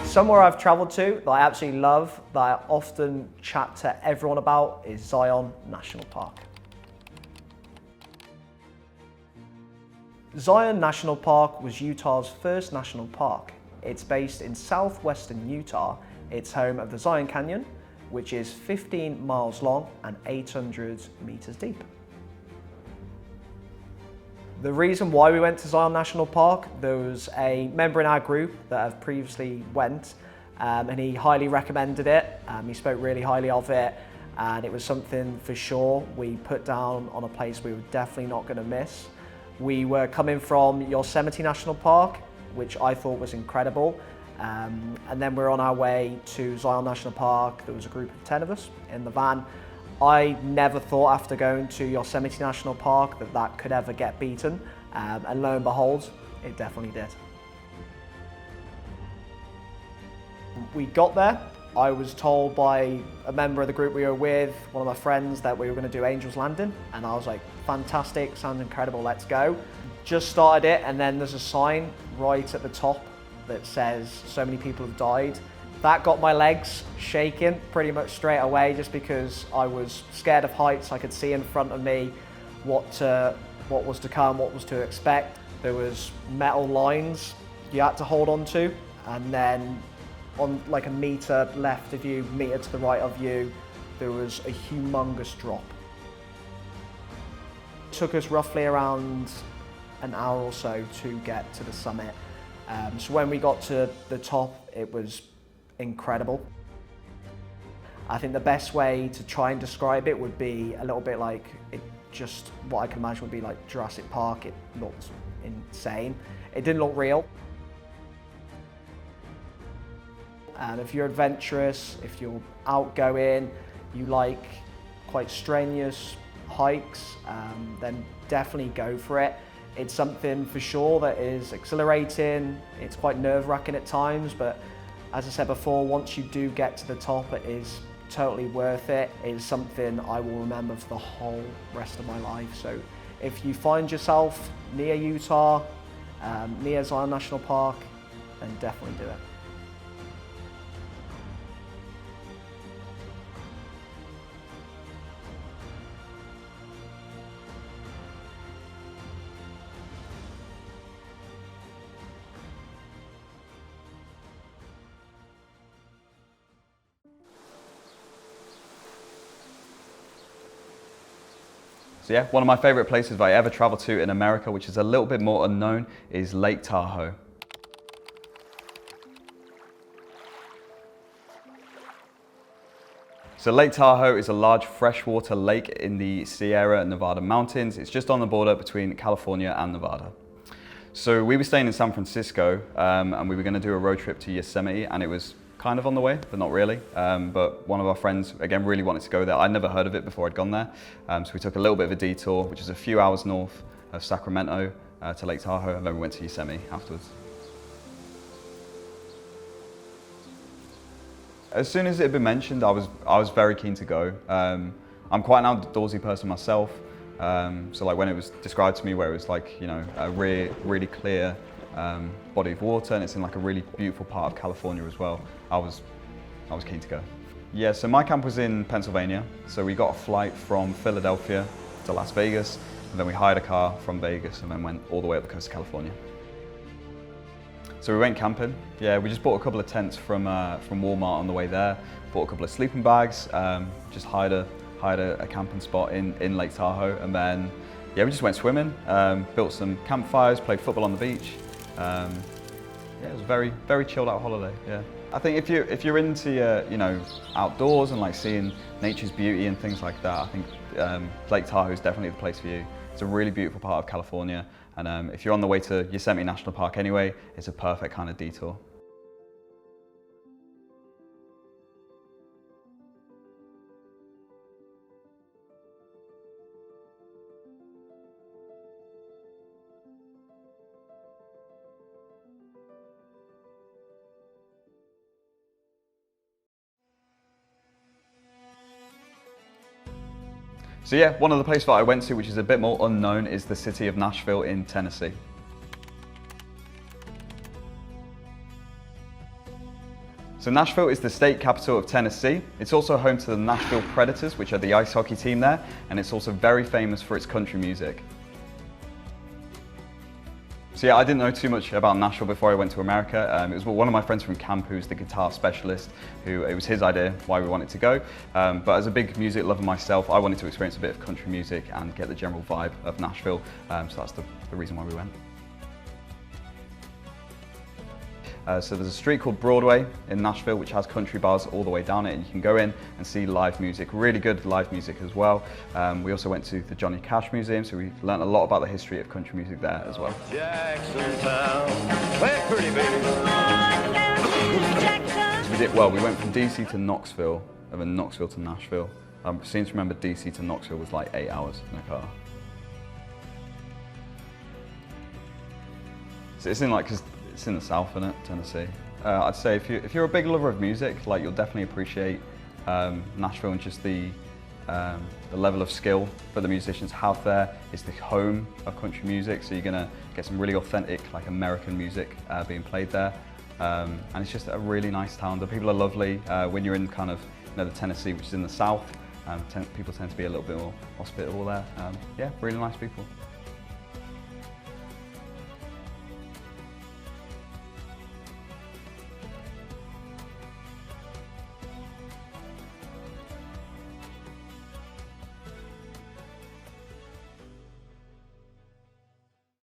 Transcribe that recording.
Somewhere I've travelled to that I absolutely love, that I often chat to everyone about, is Zion National Park. Zion National Park was Utah's first national park. It's based in southwestern Utah. It's home of the Zion Canyon, which is 15 miles long and 800 meters deep. The reason why we went to Zion National Park, there was a member in our group that have previously went, and he highly recommended it. He spoke really highly of it, and it was something for sure we put down on a place we were definitely not going to miss. We were coming from Yosemite National Park, which I thought was incredible, and then we're on our way to Zion National Park. There was a group of 10 of us in the van. I never thought after going to Yosemite National Park that could ever get beaten, and lo and behold, it definitely did. We got there. I was told by a member of the group we were with, one of my friends, that we were going to do Angel's Landing, and I was like, fantastic, sounds incredible, let's go. Just started it, and then there's a sign right at the top that says so many people have died. That got my legs shaking pretty much straight away, just because I was scared of heights. I could see in front of me what was to come, what was to expect. There was metal lines you had to hold on to, and then on like a meter left of you, meter to the right of you, there was a humongous drop. It took us roughly around an hour or so to get to the summit. So when we got to the top, it was incredible. I think the best way to try and describe it would be a little bit like what I can imagine would be like Jurassic Park. It looked insane. It didn't look real. And if you're adventurous, if you're outgoing, you like quite strenuous hikes, then definitely go for it. It's something for sure that is exhilarating. It's quite nerve-wracking at times, but as I said before, once you do get to the top, it is totally worth it. It is something I will remember for the whole rest of my life. So if you find yourself near Utah, near Zion National Park, then definitely do it. So yeah, one of my favorite places I ever traveled to in America, which is a little bit more unknown, is Lake Tahoe. So Lake Tahoe is a large freshwater lake in the Sierra Nevada mountains. It's just on the border between California and Nevada. So we were staying in San Francisco, and we were going to do a road trip to Yosemite, and it was kind of on the way, but not really. But one of our friends, again, really wanted to go there. I'd never heard of it before I'd gone there. So we took a little bit of a detour, which is a few hours north of Sacramento, to Lake Tahoe, and then we went to Yosemite afterwards. As soon as it had been mentioned, I was very keen to go. I'm quite an outdoorsy person myself. So like when it was described to me where it was like, you know, a really clear body of water, and it's in like a really beautiful part of California as well, I was keen to go. Yeah, so my camp was in Pennsylvania. So we got a flight from Philadelphia to Las Vegas, and then we hired a car from Vegas and then went all the way up the coast of California. So we went camping. Yeah, we just bought a couple of tents from Walmart on the way there, bought a couple of sleeping bags, just hired a camping spot in Lake Tahoe, and then yeah, we just went swimming, built some campfires, played football on the beach. Yeah, it was a very chilled out holiday. Yeah, I think if you're into you know, outdoors and like seeing nature's beauty and things like that, I think Lake Tahoe is definitely the place for you. It's a really beautiful part of California, and if you're on the way to Yosemite National Park anyway, it's a perfect kind of detour. So yeah, one of the places that I went to, which is a bit more unknown, is the city of Nashville in Tennessee. So Nashville is the state capital of Tennessee. It's also home to the Nashville Predators, which are the ice hockey team there, and it's also very famous for its country music. So yeah, I didn't know too much about Nashville before I went to America. It was one of my friends from camp who's the guitar specialist, it was his idea why we wanted to go. But as a big music lover myself, I wanted to experience a bit of country music and get the general vibe of Nashville. So that's the reason why we went. So there's a street called Broadway in Nashville which has country bars all the way down it, and you can go in and see live music, really good live music as well. We also went to the Johnny Cash Museum, so we learned a lot about the history of country music there as well. So we went from DC to Knoxville, and then Knoxville to Nashville. I seem to remember DC to Knoxville was like 8 hours in a car. So it's in it's in the south, isn't it, Tennessee? I'd say if you're a big lover of music, like you'll definitely appreciate Nashville and just the level of skill that the musicians have there. It's the home of country music, so you're gonna get some really authentic, like American music being played there. And it's just a really nice town. The people are lovely. When you're in kind of the Tennessee, which is in the south, people tend to be a little bit more hospitable there. Yeah, really nice people.